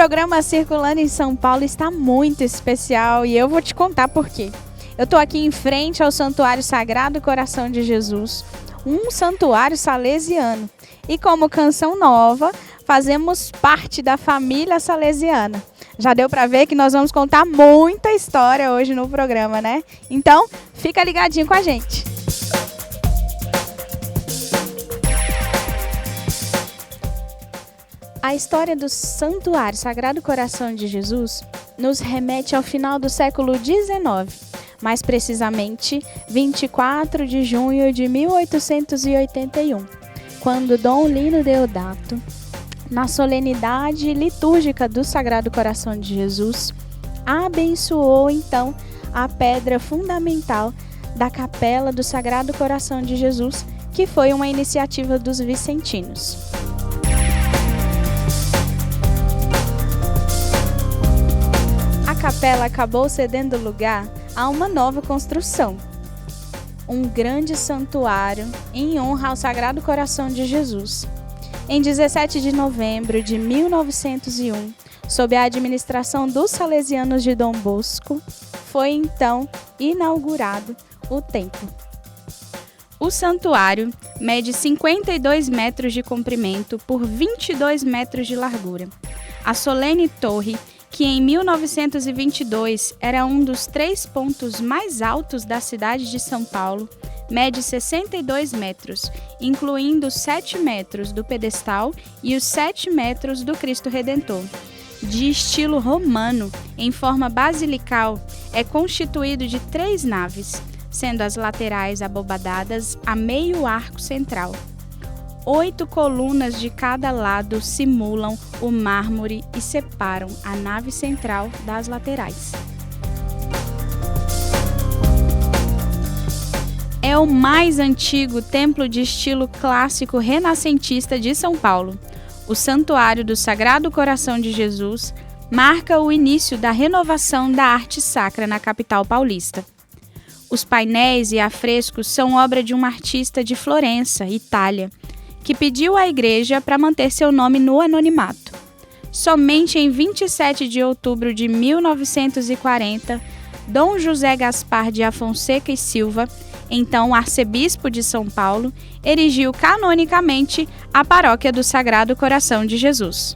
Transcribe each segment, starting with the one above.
programa Circulando em São Paulo está muito especial e eu vou te contar por quê. Eu estou aqui em frente ao Santuário Sagrado Coração de Jesus, um santuário salesiano. E como Canção Nova, fazemos parte da família salesiana. Já deu para ver que nós vamos contar muita história hoje no programa, né? Então, fica ligadinho com a gente. A história do Santuário Sagrado Coração de Jesus nos remete ao final do século XIX, mais precisamente 24 de junho de 1881, quando Dom Lino Deodato, na solenidade litúrgica do Sagrado Coração de Jesus, abençoou então a pedra fundamental da Capela do Sagrado Coração de Jesus, que foi uma iniciativa dos vicentinos. A capela acabou cedendo lugar a uma nova construção, um grande santuário em honra ao Sagrado Coração de Jesus. Em 17 de novembro de 1901, sob a administração dos salesianos de Dom Bosco, foi então inaugurado o templo. O santuário mede 52 metros de comprimento por 22 metros de largura. A solene torre, que em 1922 era um dos 3 pontos mais altos da cidade de São Paulo, mede 62 metros, incluindo os 7 metros do pedestal e os 7 metros do Cristo Redentor. De estilo romano, em forma basilical, é constituído de 3 naves, sendo as laterais abobadadas a meio arco central. 8 colunas de cada lado simulam o mármore e separam a nave central das laterais. É o mais antigo templo de estilo clássico renascentista de São Paulo. O Santuário do Sagrado Coração de Jesus marca o início da renovação da arte sacra na capital paulista. Os painéis e afrescos são obra de um artista de Florença, Itália, que pediu à igreja para manter seu nome no anonimato. Somente em 27 de outubro de 1940, Dom José Gaspar de Afonseca e Silva, então arcebispo de São Paulo, erigiu canonicamente a paróquia do Sagrado Coração de Jesus.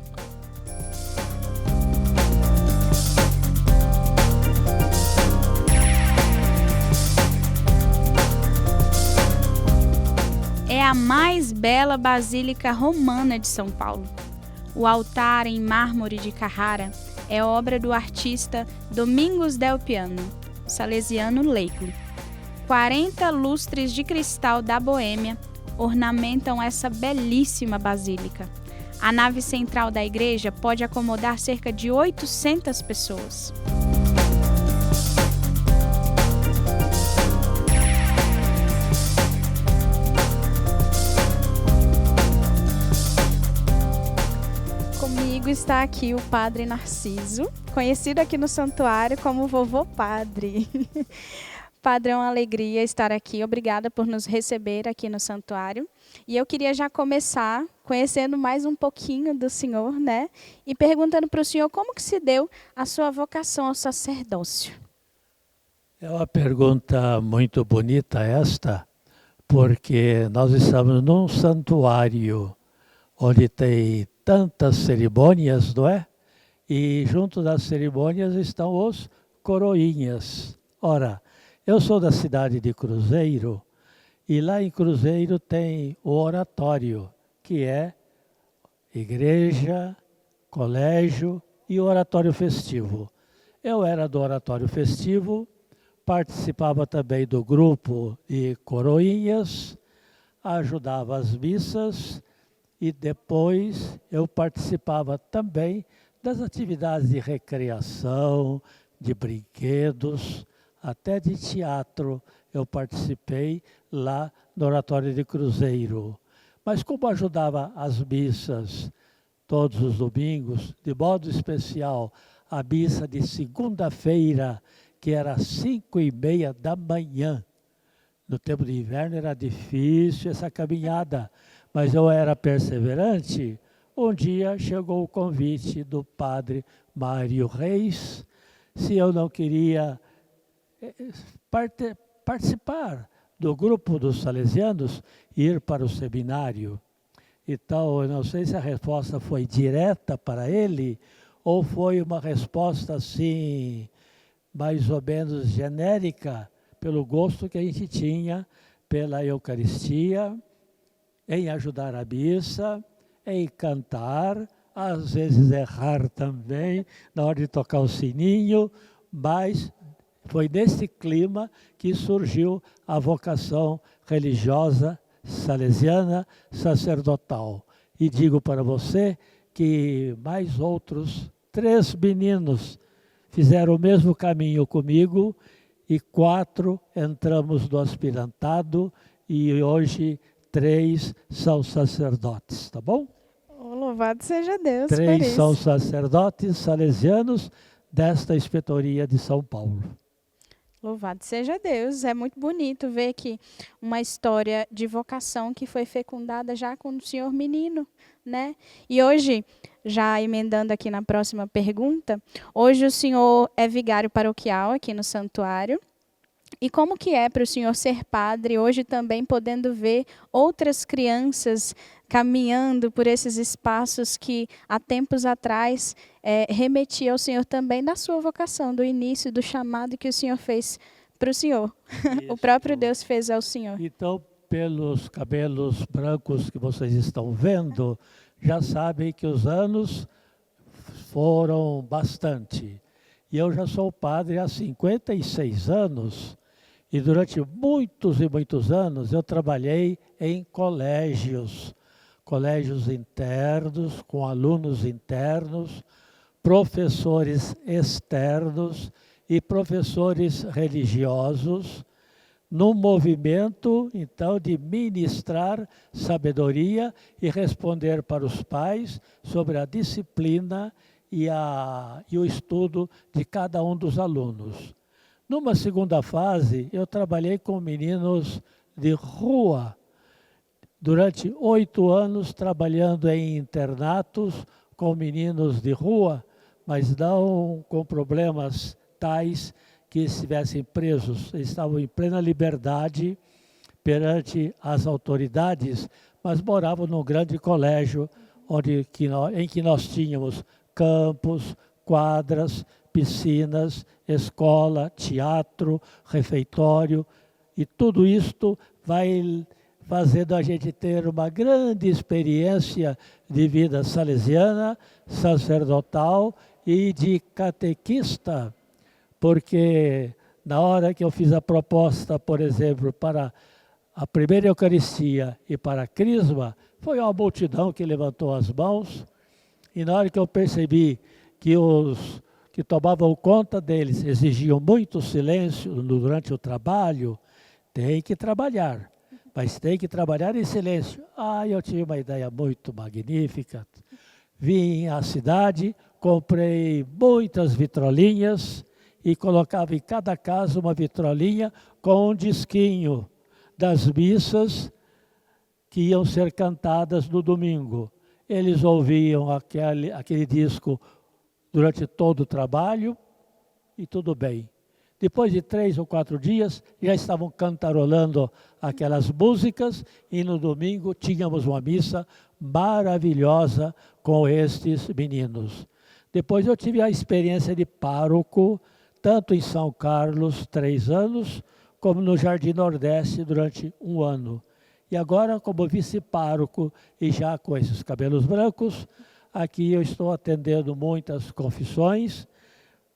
É a mais bela basílica romana de São Paulo. O altar em mármore de Carrara é obra do artista Domingos Del Piano, salesiano leigo. 40 lustres de cristal da Boêmia ornamentam essa belíssima basílica. A nave central da igreja pode acomodar cerca de 800 pessoas. Comigo está aqui o Padre Narciso, conhecido aqui no santuário como Vovô Padre. Padre, é uma alegria estar aqui. Obrigada por nos receber aqui no santuário. E eu queria já começar conhecendo mais um pouquinho do senhor, né? E perguntando para o senhor como que se deu a sua vocação ao sacerdócio. É uma pergunta muito bonita esta, porque nós estamos num santuário onde tem tantas cerimônias, não é? E junto das cerimônias estão os coroinhas. Ora, eu sou da cidade de Cruzeiro e lá em Cruzeiro tem o oratório, que é igreja, colégio e oratório festivo. Eu era do oratório festivo, participava também do grupo de coroinhas, ajudava as missas e depois eu participava também das atividades de recreação, de brinquedos, até de teatro eu participei lá no Oratório de Cruzeiro. Mas como ajudava as missas todos os domingos, de modo especial a missa de segunda-feira, que era às 5h30 da manhã. No tempo de inverno era difícil essa caminhada, mas eu era perseverante, um dia chegou o convite do padre Mário Reis, se eu não queria participar do grupo dos salesianos e ir para o seminário. Então, eu não sei se a resposta foi direta para ele ou foi uma resposta assim, mais ou menos genérica, pelo gosto que a gente tinha pela Eucaristia, em ajudar a missa, em cantar, às vezes errar também, na hora de tocar o sininho, mas foi nesse clima que surgiu a vocação religiosa salesiana sacerdotal. E digo para você que mais outros 3 meninos fizeram o mesmo caminho comigo e 4 entramos no aspirantado e hoje 3 são sacerdotes, tá bom? Oh, louvado seja Deus 3 por isso. são sacerdotes salesianos desta inspetoria de São Paulo. Louvado seja Deus. É muito bonito ver que uma história de vocação que foi fecundada já com o senhor menino, né? E hoje, já emendando aqui na próxima pergunta, hoje o senhor é vigário paroquial aqui no santuário. E como que é para o senhor ser padre, hoje também podendo ver outras crianças caminhando por esses espaços que há tempos atrás remetia ao senhor também da sua vocação, do início, do chamado que o senhor fez para o senhor. O próprio Deus fez ao senhor. Então, pelos cabelos brancos que vocês estão vendo, já sabem que os anos foram bastante. E eu já sou padre há 56 anos. E durante muitos e muitos anos eu trabalhei em colégios internos, com alunos internos, professores externos e professores religiosos, num movimento, então, de ministrar sabedoria e responder para os pais sobre a disciplina e o estudo de cada um dos alunos. Numa segunda fase, eu trabalhei com meninos de rua, durante 8 anos trabalhando em internatos com meninos de rua, mas não com problemas tais que estivessem presos. Eles estavam em plena liberdade perante as autoridades, mas moravam num grande colégio em que nós tínhamos campos, quadras, piscinas, escola, teatro, refeitório, e tudo isto vai fazendo a gente ter uma grande experiência de vida salesiana, sacerdotal e de catequista, porque na hora que eu fiz a proposta, por exemplo, para a primeira Eucaristia e para a Crisma, foi uma multidão que levantou as mãos, e na hora que eu percebi que os que tomavam conta deles exigiam muito silêncio durante o trabalho, tem que trabalhar, mas tem que trabalhar em silêncio. Eu tive uma ideia muito magnífica. Vim à cidade, comprei muitas vitrolinhas e colocava em cada casa uma vitrolinha com um disquinho das missas que iam ser cantadas no domingo. Eles ouviam aquele disco durante todo o trabalho e tudo bem. Depois de 3 ou 4 dias, já estavam cantarolando aquelas músicas e no domingo tínhamos uma missa maravilhosa com estes meninos. Depois eu tive a experiência de pároco, tanto em São Carlos, 3 anos, como no Jardim Nordeste durante 1 ano. E agora, como vice-pároco e já com esses cabelos brancos, aqui eu estou atendendo muitas confissões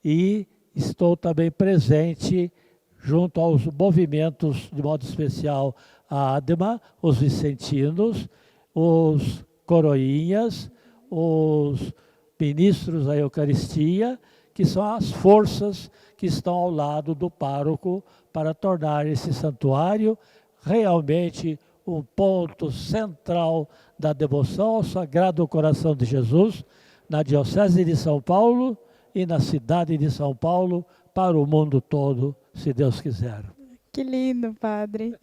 e estou também presente junto aos movimentos, de modo especial, a ADEMA, os vicentinos, os coroinhas, os ministros da Eucaristia, que são as forças que estão ao lado do pároco para tornar esse santuário realmente um ponto central da devoção ao Sagrado Coração de Jesus, na Diocese de São Paulo e na cidade de São Paulo, para o mundo todo, se Deus quiser. Que lindo, padre.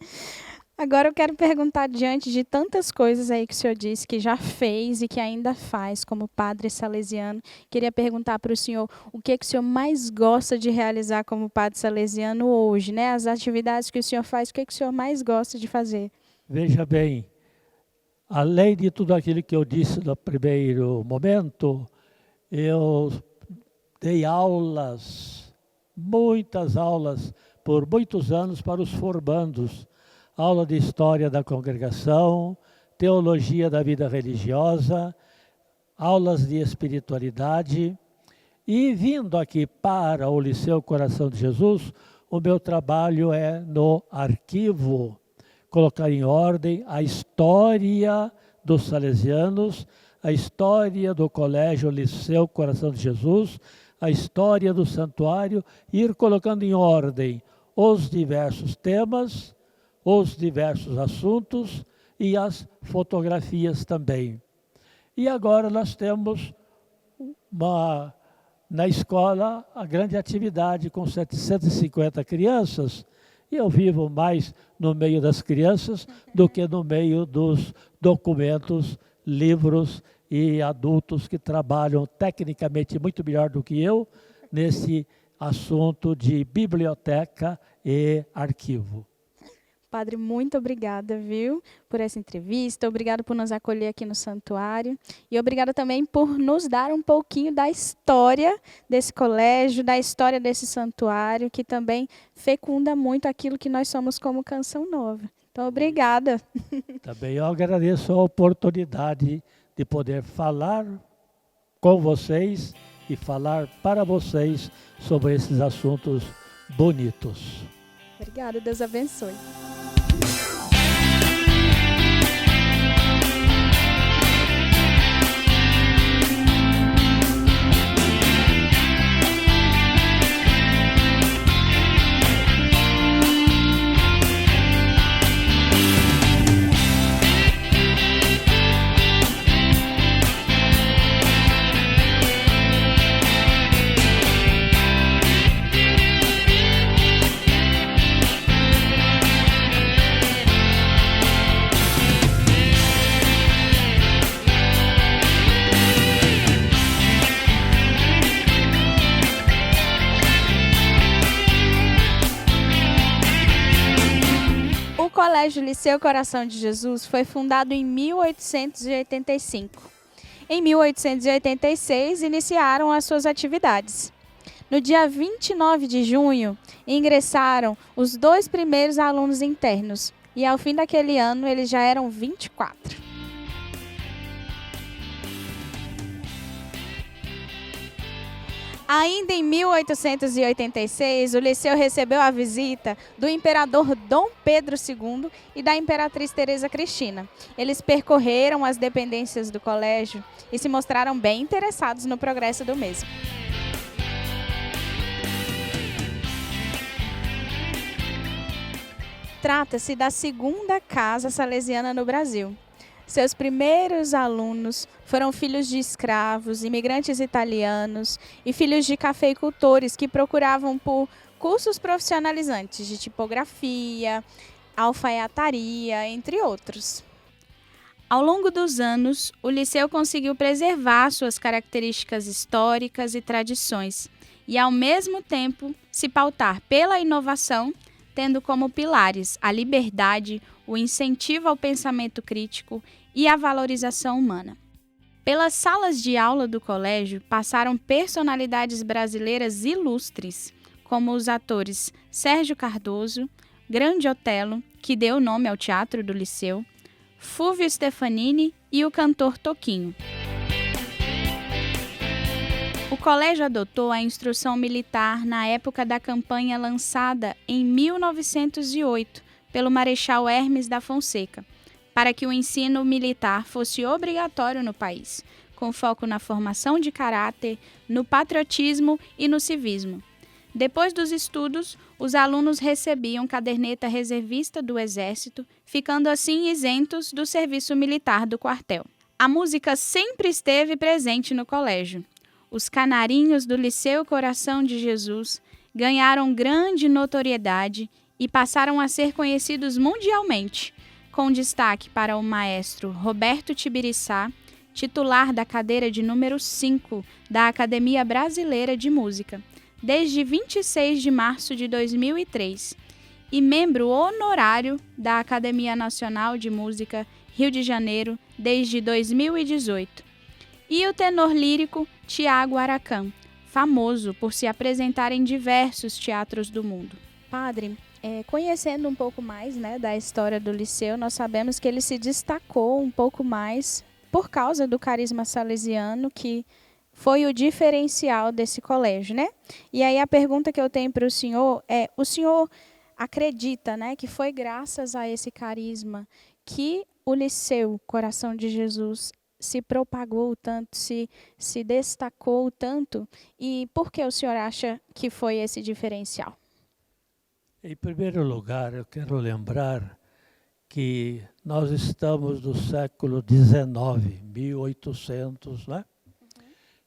Agora eu quero perguntar, diante de tantas coisas aí que o senhor disse que já fez e que ainda faz como padre salesiano, queria perguntar para o senhor o que o senhor mais gosta de realizar como padre salesiano hoje, né? As atividades que o senhor faz, o que o senhor mais gosta de fazer? Veja bem, além de tudo aquilo que eu disse no primeiro momento, eu dei aulas, muitas aulas, por muitos anos para os formandos. Aula de História da Congregação, Teologia da Vida Religiosa, aulas de Espiritualidade. E vindo aqui para o Liceu Coração de Jesus, o meu trabalho é no arquivo, colocar em ordem a história dos salesianos, a história do Colégio Liceu Coração de Jesus, a história do santuário, e ir colocando em ordem os diversos temas, os diversos assuntos e as fotografias também. E agora nós temos na escola a grande atividade com 750 crianças, e eu vivo mais no meio das crianças do que no meio dos documentos, livros e adultos que trabalham tecnicamente muito melhor do que eu nesse assunto de biblioteca e arquivo. Padre, muito obrigada, viu, por essa entrevista. Obrigada por nos acolher aqui no santuário. E obrigada também por nos dar um pouquinho da história desse colégio, da história desse santuário, que também fecunda muito aquilo que nós somos como Canção Nova. Então, obrigada. Também eu agradeço a oportunidade de poder falar com vocês e falar para vocês sobre esses assuntos bonitos. Obrigada, Deus abençoe. O Colégio Liceu Coração de Jesus foi fundado em 1885. Em 1886, iniciaram as suas atividades. No dia 29 de junho, ingressaram os 2 primeiros alunos internos, e ao fim daquele ano eles já eram 24. Ainda em 1886, o Liceu recebeu a visita do imperador Dom Pedro II e da imperatriz Teresa Cristina. Eles percorreram as dependências do colégio e se mostraram bem interessados no progresso do mesmo. Trata-se da segunda casa salesiana no Brasil. Seus primeiros alunos foram filhos de escravos, imigrantes italianos e filhos de cafeicultores que procuravam por cursos profissionalizantes de tipografia, alfaiataria, entre outros. Ao longo dos anos, o Liceu conseguiu preservar suas características históricas e tradições e, ao mesmo tempo, se pautar pela inovação, tendo como pilares a liberdade, o incentivo ao pensamento crítico e a valorização humana. Pelas salas de aula do colégio passaram personalidades brasileiras ilustres, como os atores Sérgio Cardoso, Grande Otelo, que deu nome ao Teatro do Liceu, Fúvio Stefanini e o cantor Toquinho. O colégio adotou a instrução militar na época da campanha lançada em 1908 pelo Marechal Hermes da Fonseca, para que o ensino militar fosse obrigatório no país, com foco na formação de caráter, no patriotismo e no civismo. Depois dos estudos, os alunos recebiam caderneta reservista do Exército, ficando assim isentos do serviço militar do quartel. A música sempre esteve presente no colégio. Os canarinhos do Liceu Coração de Jesus ganharam grande notoriedade e passaram a ser conhecidos mundialmente, com destaque para o maestro Roberto Tibiriçá, titular da cadeira de número 5 da Academia Brasileira de Música, desde 26 de março de 2003, e membro honorário da Academia Nacional de Música Rio de Janeiro desde 2018. E o tenor lírico Tiago Aracan, famoso por se apresentar em diversos teatros do mundo. Padre, conhecendo um pouco mais, né, da história do Liceu, nós sabemos que ele se destacou um pouco mais por causa do carisma salesiano, que foi o diferencial desse colégio, né? E aí a pergunta que eu tenho para o senhor é: o senhor acredita, né, que foi graças a esse carisma que o Liceu Coração de Jesus se propagou tanto, se destacou tanto? E por que o senhor acha que foi esse diferencial? Em primeiro lugar, eu quero lembrar que nós estamos no século XIX, 1800, né?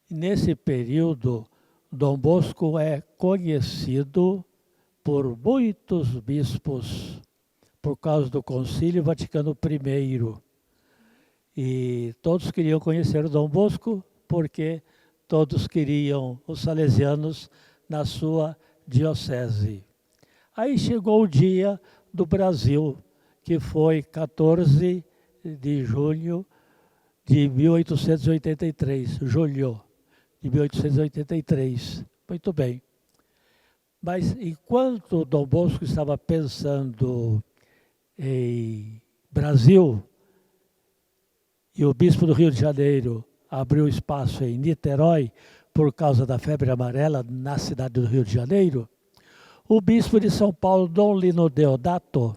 E nesse período, Dom Bosco é conhecido por muitos bispos, por causa do Concílio Vaticano I. E todos queriam conhecer o Dom Bosco, porque todos queriam os salesianos na sua diocese. Aí chegou o dia do Brasil, que foi 14 de junho de 1883, julho de 1883. Muito bem. Mas enquanto Dom Bosco estava pensando em Brasil, e o bispo do Rio de Janeiro abriu espaço em Niterói por causa da febre amarela na cidade do Rio de Janeiro, o bispo de São Paulo, Dom Lino Deodato,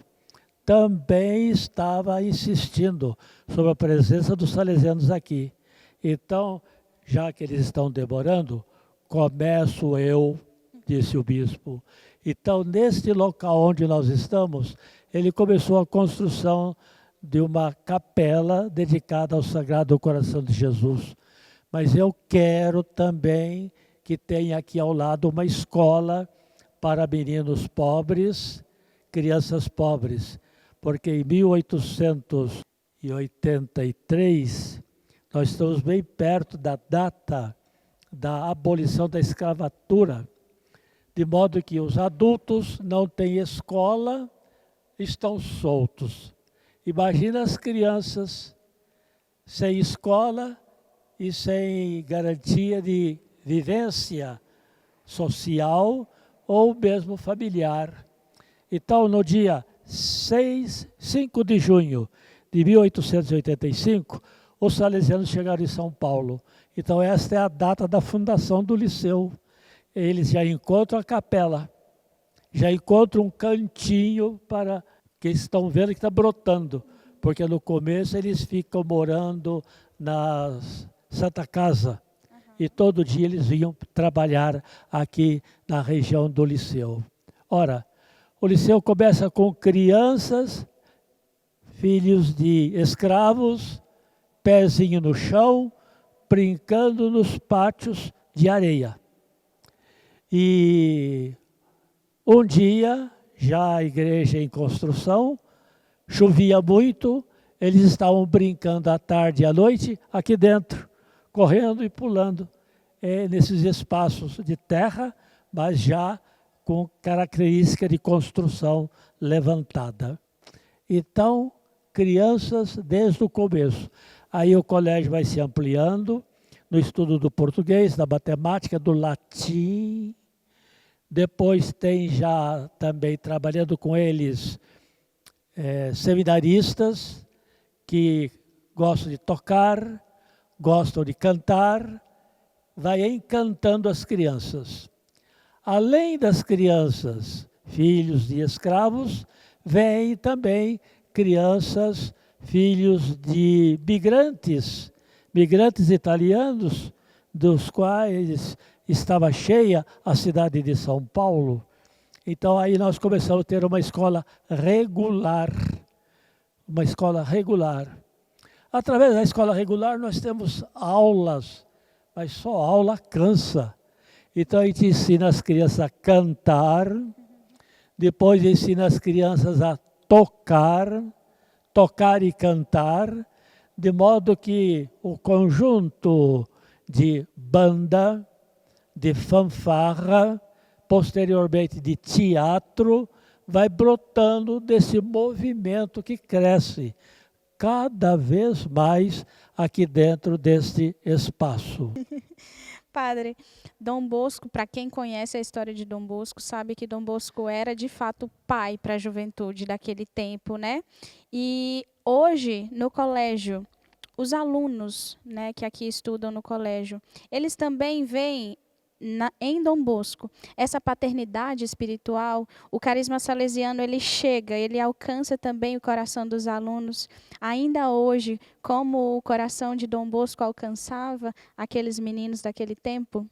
também estava insistindo sobre a presença dos salesianos aqui. Então, já que eles estão demorando, começo eu, disse o bispo. Então, neste local onde nós estamos, ele começou a construção de uma capela dedicada ao Sagrado Coração de Jesus. Mas eu quero também que tenha aqui ao lado uma escola para meninos pobres, crianças pobres, porque em 1883, nós estamos bem perto da data da abolição da escravatura, de modo que os adultos não têm escola, estão soltos. Imagina as crianças sem escola e sem garantia de vivência social ou mesmo familiar. Então, no dia 5 de junho de 1885, os salesianos chegaram em São Paulo. Então, esta é a data da fundação do Liceu. Eles já encontram a capela, já encontram um cantinho para que estão vendo que está brotando, porque no começo eles ficam morando na Santa Casa, e todo dia eles vinham trabalhar aqui na região do Liceu. Ora, o Liceu começa com crianças, filhos de escravos, pezinho no chão, brincando nos pátios de areia. E um dia, já a igreja em construção, chovia muito, eles estavam brincando à tarde e à noite aqui dentro, correndo e pulando nesses espaços de terra, mas já com característica de construção levantada. Então, crianças desde o começo. Aí o colégio vai se ampliando no estudo do português, da matemática, do latim. Depois tem já também trabalhando com eles seminaristas que gostam de tocar, gostam de cantar, vai encantando as crianças. Além das crianças, filhos de escravos, vêm também crianças, filhos de migrantes italianos, dos quais estava cheia a cidade de São Paulo. Então aí nós começamos a ter uma escola regular. Através da escola regular nós temos aulas, mas só aula cansa. Então a gente ensina as crianças a cantar, Depois ensina as crianças a tocar e cantar, de modo que o conjunto de banda, de fanfarra, posteriormente de teatro, vai brotando desse movimento que cresce cada vez mais aqui dentro deste espaço. Padre, Dom Bosco, para quem conhece a história de Dom Bosco, sabe que Dom Bosco era de fato pai para a juventude daquele tempo, né? E hoje, no colégio, os alunos, né, que aqui estudam no colégio, eles também veem em Dom Bosco essa paternidade espiritual. O carisma salesiano, ele chega, ele alcança também o coração dos alunos, ainda hoje, como o coração de Dom Bosco alcançava aqueles meninos daquele tempo?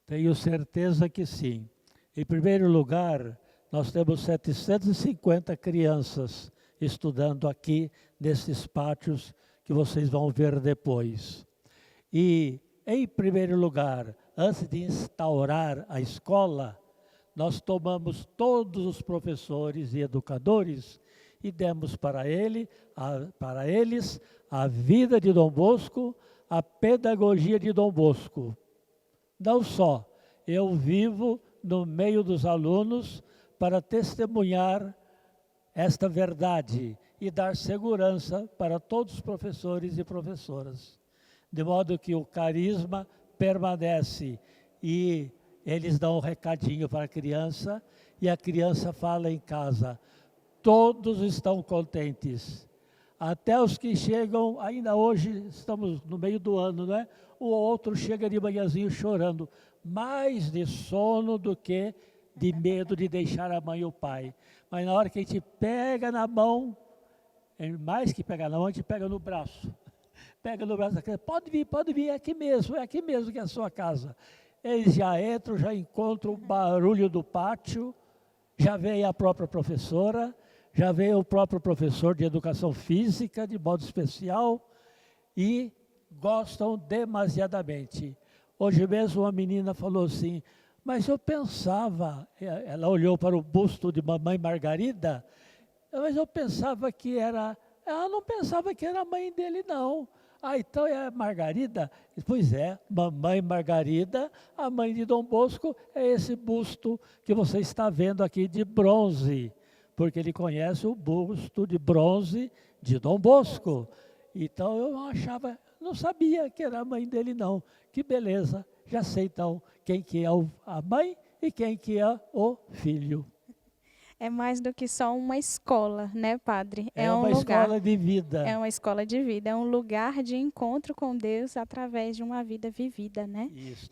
Tenho certeza que sim. Em primeiro lugar, nós temos 750 crianças estudando aqui nesses pátios que vocês vão ver depois. E, em primeiro lugar, antes de instaurar a escola, nós tomamos todos os professores e educadores e demos para eles a vida de Dom Bosco, a pedagogia de Dom Bosco. Não só, eu vivo no meio dos alunos para testemunhar esta verdade e dar segurança para todos os professores e professoras. De modo que o carisma permanece e eles dão um recadinho para a criança e a criança fala em casa. Todos estão contentes. Até os que chegam, ainda hoje estamos no meio do ano, não é? O outro chega de manhãzinho chorando, mais de sono do que de medo de deixar a mãe e o pai. Mas na hora que a gente pega na mão, mais que pegar na mão, a gente pega no braço. Pega no braço da criança, pode vir, é aqui mesmo que é a sua casa. Eles já entram, já encontram o barulho do pátio, já vem a própria professora, já vem o próprio professor de educação física, de modo especial, e gostam demasiadamente. Hoje mesmo uma menina falou assim, mas eu pensava, ela olhou para o busto de Mamãe Margarida, mas eu pensava que era, ela não pensava que era a mãe dele não. Ah, então é a Margarida? Pois é, Mamãe Margarida, a mãe de Dom Bosco, é esse busto que você está vendo aqui de bronze, porque ele conhece o busto de bronze de Dom Bosco. Então eu não sabia que era a mãe dele não. Que beleza, já sei então quem que é a mãe e quem que é o filho. É mais do que só uma escola, né, padre? É uma escola de vida. É uma escola de vida, é um lugar de encontro com Deus através de uma vida vivida, né? Isso,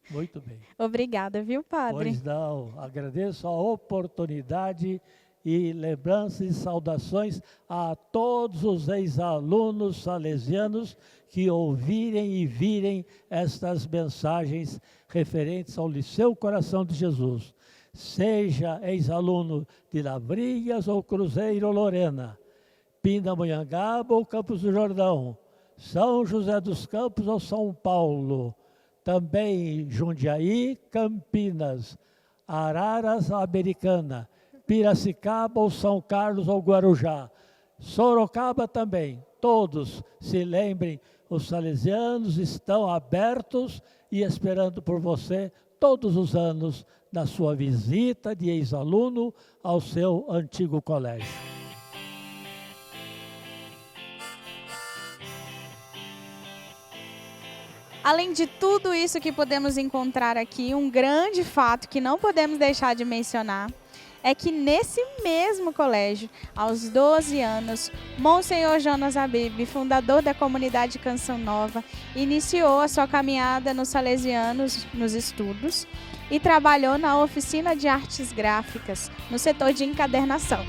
muito bem. Obrigada, viu, padre? Pois não, agradeço a oportunidade e lembranças e saudações a todos os ex-alunos salesianos que ouvirem e virem estas mensagens referentes ao Liceu Coração de Jesus. Seja ex-aluno de Lavrinhas ou Cruzeiro Lorena, Pindamonhangaba ou Campos do Jordão, São José dos Campos ou São Paulo, também Jundiaí, Campinas, Araras, Americana, Piracicaba ou São Carlos ou Guarujá, Sorocaba também. Todos se lembrem, os salesianos estão abertos e esperando por você todos os anos na sua visita de ex-aluno ao seu antigo colégio. Além de tudo isso que podemos encontrar aqui, um grande fato que não podemos deixar de mencionar é que nesse mesmo colégio, aos 12 anos, Monsenhor Jonas Abib, fundador da comunidade Canção Nova, iniciou a sua caminhada nos salesianos nos estudos e trabalhou na oficina de artes gráficas, no setor de encadernação.